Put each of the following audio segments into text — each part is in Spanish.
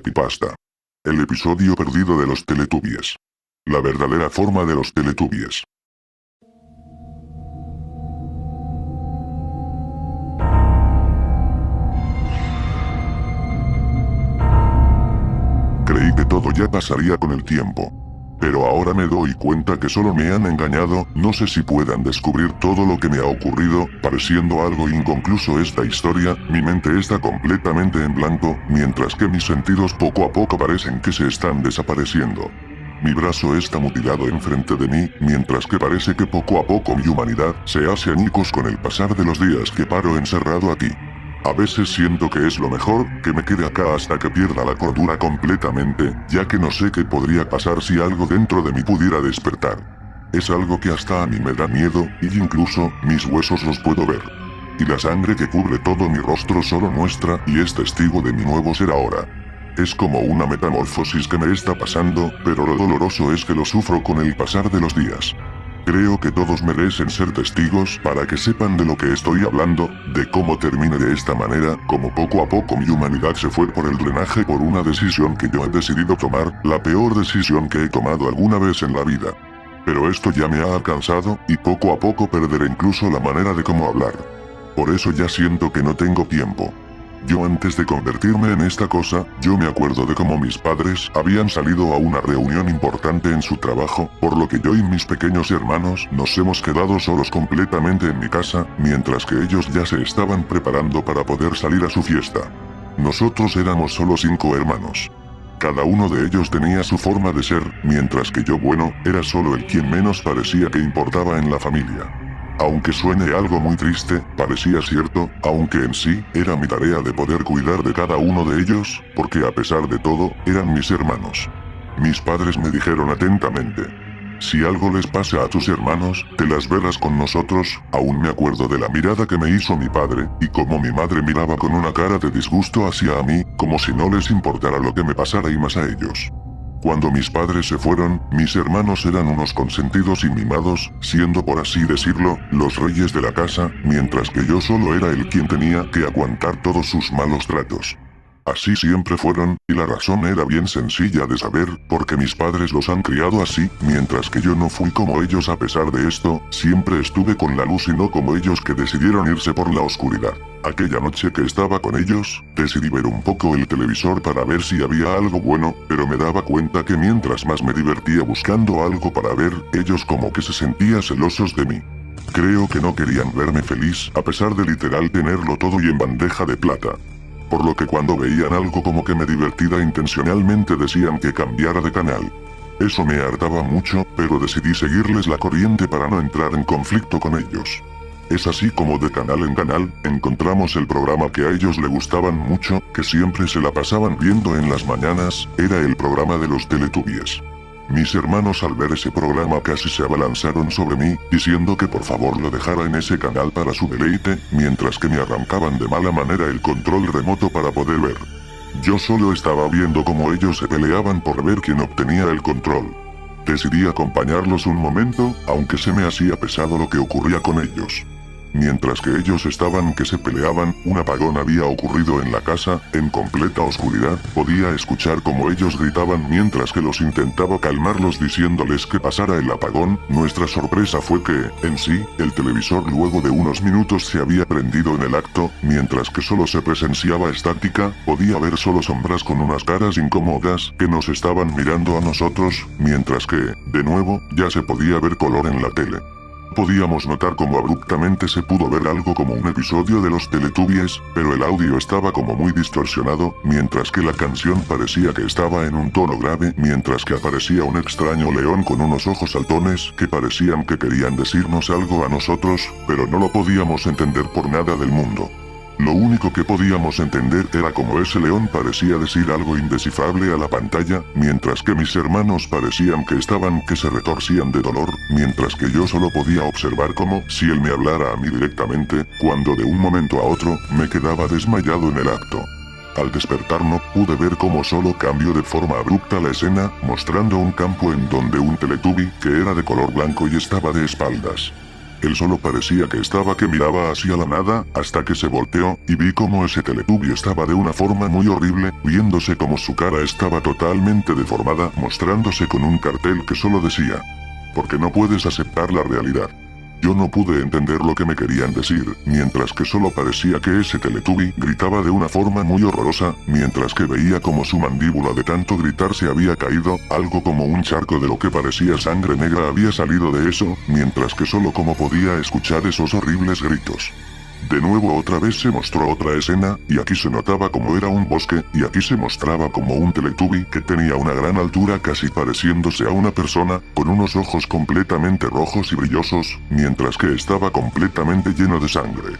creepypasta. El episodio perdido de los Teletubbies. La verdadera forma de los Teletubbies. Creí que todo ya pasaría con el tiempo. Pero ahora me doy cuenta que solo me han engañado. No sé si puedan descubrir todo lo que me ha ocurrido, pareciendo algo inconcluso esta historia. Mi mente está completamente en blanco, mientras que mis sentidos poco a poco parecen que se están desapareciendo. Mi brazo está mutilado enfrente de mí, mientras que parece que poco a poco mi humanidad se hace añicos con el pasar de los días que paro encerrado aquí. A veces siento que es lo mejor que me quede acá hasta que pierda la cordura completamente, ya que no sé qué podría pasar si algo dentro de mí pudiera despertar. Es algo que hasta a mí me da miedo, y incluso, mis huesos los puedo ver. Y la sangre que cubre todo mi rostro solo muestra y es testigo de mi nuevo ser ahora. Es como una metamorfosis que me está pasando, pero lo doloroso es que lo sufro con el pasar de los días. Creo que todos merecen ser testigos para que sepan de lo que estoy hablando, de cómo termine de esta manera, como poco a poco mi humanidad se fue por el drenaje por una decisión que yo he decidido tomar, la peor decisión que he tomado alguna vez en la vida. Pero esto ya me ha alcanzado, y poco a poco perderé incluso la manera de cómo hablar. Por eso ya siento que no tengo tiempo. Yo antes de convertirme en esta cosa, yo me acuerdo de cómo mis padres habían salido a una reunión importante en su trabajo, por lo que yo y mis pequeños hermanos nos hemos quedado solos completamente en mi casa, mientras que ellos ya se estaban preparando para poder salir a su fiesta. Nosotros éramos solo 5 hermanos. Cada uno de ellos tenía su forma de ser, mientras que yo, bueno, era solo el quien menos parecía que importaba en la familia. Aunque suene algo muy triste, parecía cierto, aunque en sí, era mi tarea de poder cuidar de cada uno de ellos, porque a pesar de todo, eran mis hermanos. Mis padres me dijeron atentamente: si algo les pasa a tus hermanos, te las verás con nosotros. Aún me acuerdo de la mirada que me hizo mi padre, y cómo mi madre miraba con una cara de disgusto hacia mí, como si no les importara lo que me pasara y más a ellos. Cuando mis padres se fueron, mis hermanos eran unos consentidos y mimados, siendo por así decirlo, los reyes de la casa, mientras que yo solo era el quien tenía que aguantar todos sus malos tratos. Así siempre fueron, y la razón era bien sencilla de saber, porque mis padres los han criado así, mientras que yo no fui como ellos. A pesar de esto, siempre estuve con la luz y no como ellos que decidieron irse por la oscuridad. Aquella noche que estaba con ellos, decidí ver un poco el televisor para ver si había algo bueno, pero me daba cuenta que mientras más me divertía buscando algo para ver, ellos como que se sentían celosos de mí. Creo que no querían verme feliz, a pesar de literal tenerlo todo y en bandeja de plata. Por lo que cuando veían algo como que me divertía intencionalmente decían que cambiara de canal. Eso me hartaba mucho, pero decidí seguirles la corriente para no entrar en conflicto con ellos. Es así como de canal en canal, encontramos el programa que a ellos le gustaban mucho, que siempre se la pasaban viendo en las mañanas, era el programa de los Teletubbies. Mis hermanos al ver ese programa casi se abalanzaron sobre mí, diciendo que por favor lo dejara en ese canal para su deleite, mientras que me arrancaban de mala manera el control remoto para poder ver. Yo solo estaba viendo cómo ellos se peleaban por ver quién obtenía el control. Decidí acompañarlos un momento, aunque se me hacía pesado lo que ocurría con ellos. Mientras que ellos estaban que se peleaban, un apagón había ocurrido en la casa, en completa oscuridad, podía escuchar como ellos gritaban mientras que los intentaba calmarlos diciéndoles que pasara el apagón. Nuestra sorpresa fue que, en sí, el televisor luego de unos minutos se había prendido en el acto, mientras que solo se presenciaba estática, podía ver solo sombras con unas caras incómodas que nos estaban mirando a nosotros, mientras que, de nuevo, ya se podía ver color en la tele. Podíamos notar como abruptamente se pudo ver algo como un episodio de los Teletubbies, pero el audio estaba como muy distorsionado, mientras que la canción parecía que estaba en un tono grave, mientras que aparecía un extraño león con unos ojos saltones que parecían que querían decirnos algo a nosotros, pero no lo podíamos entender por nada del mundo. Lo único que podíamos entender era como ese león parecía decir algo indescifrable a la pantalla, mientras que mis hermanos parecían que estaban que se retorcían de dolor, mientras que yo solo podía observar como si él me hablara a mí directamente, cuando de un momento a otro, me quedaba desmayado en el acto. Al despertar no pude ver cómo solo cambió de forma abrupta la escena, mostrando un campo en donde un Teletubby, que era de color blanco y estaba de espaldas. Él solo parecía que miraba hacia la nada, hasta que se volteó, y vi como ese Teletubby estaba de una forma muy horrible, viéndose como su cara estaba totalmente deformada, mostrándose con un cartel que solo decía: porque no puedes aceptar la realidad. Yo no pude entender lo que me querían decir, mientras que solo parecía que ese Teletubby gritaba de una forma muy horrorosa, mientras que veía como su mandíbula de tanto gritar se había caído, algo como un charco de lo que parecía sangre negra había salido de eso, mientras que solo como podía escuchar esos horribles gritos. De nuevo otra vez se mostró otra escena, y aquí se notaba como era un bosque, y aquí se mostraba como un Teletubby que tenía una gran altura casi pareciéndose a una persona, con unos ojos completamente rojos y brillosos, mientras que estaba completamente lleno de sangre.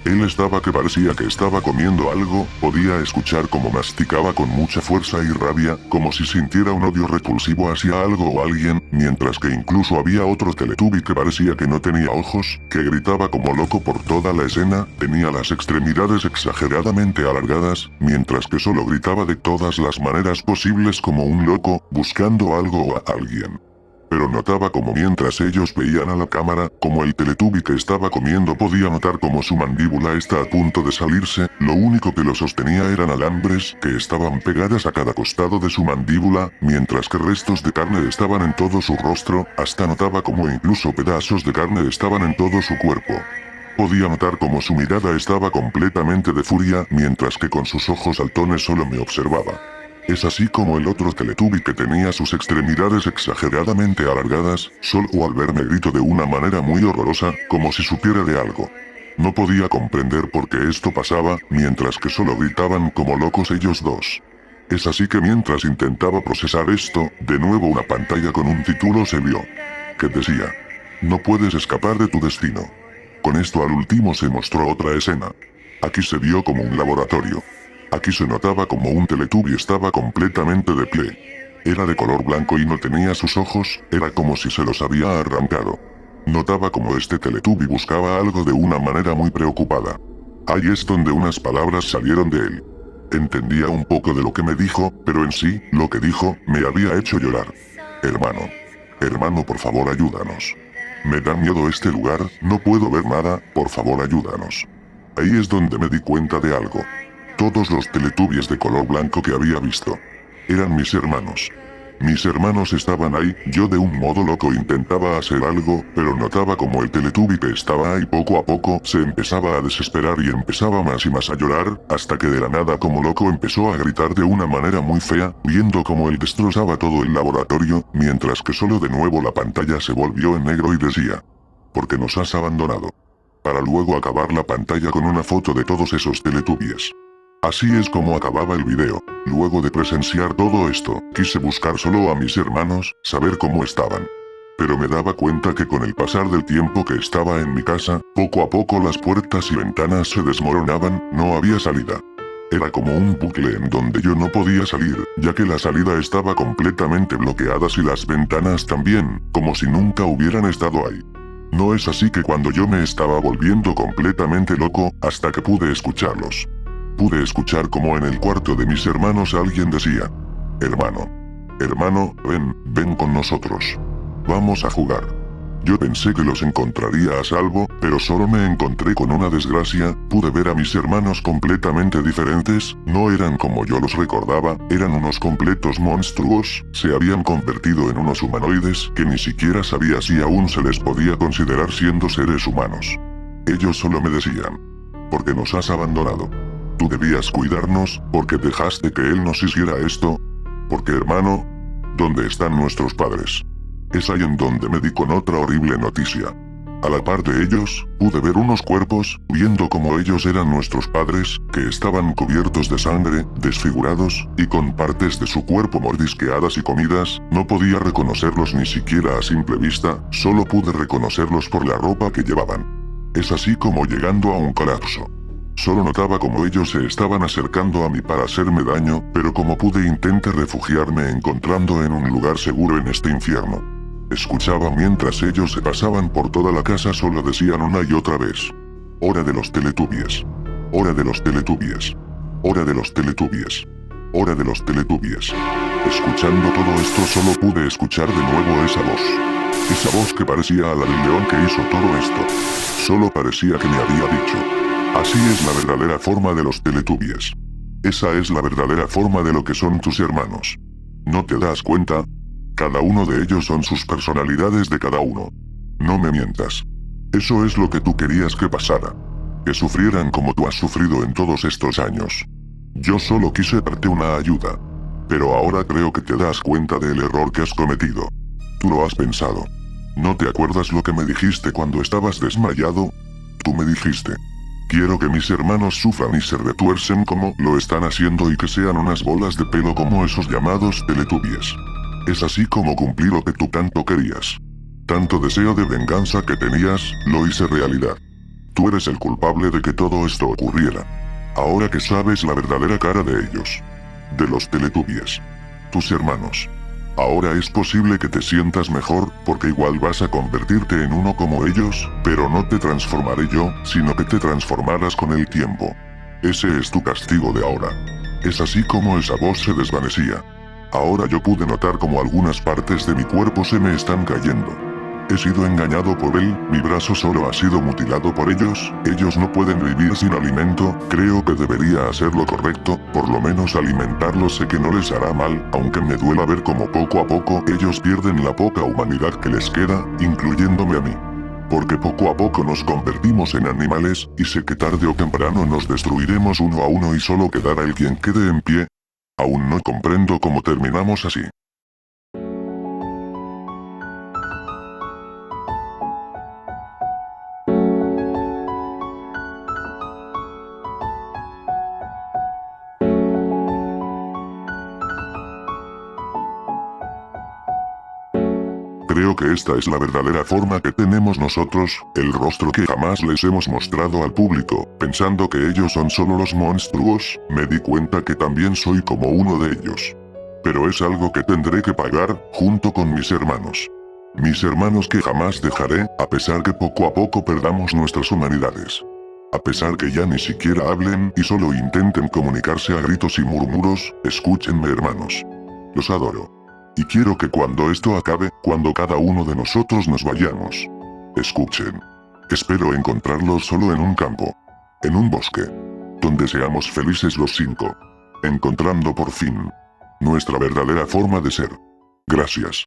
Él estaba que parecía que estaba comiendo algo, podía escuchar como masticaba con mucha fuerza y rabia, como si sintiera un odio repulsivo hacia algo o alguien, mientras que incluso había otro Teletubby que parecía que no tenía ojos, que gritaba como loco por toda la escena, tenía las extremidades exageradamente alargadas, mientras que solo gritaba de todas las maneras posibles como un loco, buscando algo o a alguien. Pero notaba como mientras ellos veían a la cámara, como el Teletubby que estaba comiendo podía notar como su mandíbula está a punto de salirse, lo único que lo sostenía eran alambres que estaban pegadas a cada costado de su mandíbula, mientras que restos de carne estaban en todo su rostro, hasta notaba como incluso pedazos de carne estaban en todo su cuerpo. Podía notar como su mirada estaba completamente de furia, mientras que con sus ojos saltones solo me observaba. Es así como el otro Teletubby que tenía sus extremidades exageradamente alargadas, solo al verme grito de una manera muy horrorosa, como si supiera de algo. No podía comprender por qué esto pasaba, mientras que solo gritaban como locos ellos dos. Es así que mientras intentaba procesar esto, de nuevo una pantalla con un título se vio. Que decía: no puedes escapar de tu destino. Con esto al último se mostró otra escena. Aquí se vio como un laboratorio. Aquí se notaba como un Teletubby estaba completamente de pie. Era de color blanco y no tenía sus ojos, era como si se los había arrancado. Notaba como este Teletubby buscaba algo de una manera muy preocupada. Ahí es donde unas palabras salieron de él. Entendía un poco de lo que me dijo, pero en sí, lo que dijo, me había hecho llorar. Hermano. Hermano, por favor ayúdanos. Me da miedo este lugar, no puedo ver nada, por favor ayúdanos. Ahí es donde me di cuenta de algo. Todos los Teletubbies de color blanco que había visto eran mis hermanos. Mis hermanos estaban ahí, yo de un modo loco intentaba hacer algo, pero notaba como el Teletubby que estaba ahí poco a poco se empezaba a desesperar y empezaba más y más a llorar, hasta que de la nada como loco empezó a gritar de una manera muy fea, viendo como él destrozaba todo el laboratorio, mientras que solo de nuevo la pantalla se volvió en negro y decía: porque nos has abandonado. Para luego acabar la pantalla con una foto de todos esos Teletubbies. Así es como acababa el video. Luego de presenciar todo esto, quise buscar solo a mis hermanos, saber cómo estaban. Pero me daba cuenta que con el pasar del tiempo que estaba en mi casa, poco a poco las puertas y ventanas se desmoronaban, no había salida. Era como un bucle en donde yo no podía salir, ya que la salida estaba completamente bloqueada y las ventanas también, como si nunca hubieran estado ahí. No es así que cuando yo me estaba volviendo completamente loco, hasta que pude escucharlos. Pude escuchar como en el cuarto de mis hermanos alguien decía: hermano. Hermano, ven con nosotros. Vamos a jugar. Yo pensé que los encontraría a salvo, pero solo me encontré con una desgracia, pude ver a mis hermanos completamente diferentes, no eran como yo los recordaba, eran unos completos monstruos, se habían convertido en unos humanoides que ni siquiera sabía si aún se les podía considerar siendo seres humanos. Ellos solo me decían: porque nos has abandonado. Tú debías cuidarnos, porque dejaste que él nos hiciera esto. Porque hermano, ¿dónde están nuestros padres? Es ahí en donde me di con otra horrible noticia. A la par de ellos, pude ver unos cuerpos, viendo como ellos eran nuestros padres, que estaban cubiertos de sangre, desfigurados, y con partes de su cuerpo mordisqueadas y comidas, no podía reconocerlos ni siquiera a simple vista, solo pude reconocerlos por la ropa que llevaban. Es así como llegando a un colapso. Solo notaba como ellos se estaban acercando a mí para hacerme daño, pero como pude intenté refugiarme encontrando en un lugar seguro en este infierno. Escuchaba mientras ellos se pasaban por toda la casa, solo decían una y otra vez: hora de los Teletubbies. Hora de los Teletubbies. Hora de los Teletubbies. Hora de los Teletubbies. Escuchando todo esto solo pude escuchar de nuevo esa voz. Esa voz que parecía a la del león que hizo todo esto. Solo parecía que me había dicho. Así es la verdadera forma de los Teletubbies. Esa es la verdadera forma de lo que son tus hermanos. ¿No te das cuenta? Cada uno de ellos son sus personalidades de cada uno. No me mientas. Eso es lo que tú querías que pasara. Que sufrieran como tú has sufrido en todos estos años. Yo solo quise darte una ayuda. Pero ahora creo que te das cuenta del error que has cometido. Tú lo has pensado. ¿No te acuerdas lo que me dijiste cuando estabas desmayado? Tú me dijiste. Quiero que mis hermanos sufran y se retuercen como lo están haciendo y que sean unas bolas de pelo como esos llamados Teletubbies. Es así como cumplí lo que tú tanto querías. Tanto deseo de venganza que tenías, lo hice realidad. Tú eres el culpable de que todo esto ocurriera. Ahora que sabes la verdadera cara de ellos. De los Teletubbies. Tus hermanos. Ahora es posible que te sientas mejor, porque igual vas a convertirte en uno como ellos, pero no te transformaré yo, sino que te transformarás con el tiempo. Ese es tu castigo de ahora. Es así como esa voz se desvanecía. Ahora yo pude notar como algunas partes de mi cuerpo se me están cayendo. He sido engañado por él, mi brazo solo ha sido mutilado por ellos no pueden vivir sin alimento, creo que debería hacer lo correcto, por lo menos alimentarlos sé que no les hará mal, aunque me duela ver como poco a poco ellos pierden la poca humanidad que les queda, incluyéndome a mí. Porque poco a poco nos convertimos en animales, y sé que tarde o temprano nos destruiremos uno a uno y solo quedará el quien quede en pie. Aún no comprendo cómo terminamos así. Creo que esta es la verdadera forma que tenemos nosotros, el rostro que jamás les hemos mostrado al público, pensando que ellos son solo los monstruos, me di cuenta que también soy como uno de ellos. Pero es algo que tendré que pagar, junto con mis hermanos. Mis hermanos que jamás dejaré, a pesar que poco a poco perdamos nuestras humanidades. A pesar que ya ni siquiera hablen y solo intenten comunicarse a gritos y murmuros, escúchenme hermanos. Los adoro. Y quiero que cuando esto acabe, cuando cada uno de nosotros nos vayamos, escuchen. Espero encontrarlos solo en un campo. En un bosque. Donde seamos felices los 5. Encontrando por fin nuestra verdadera forma de ser. Gracias.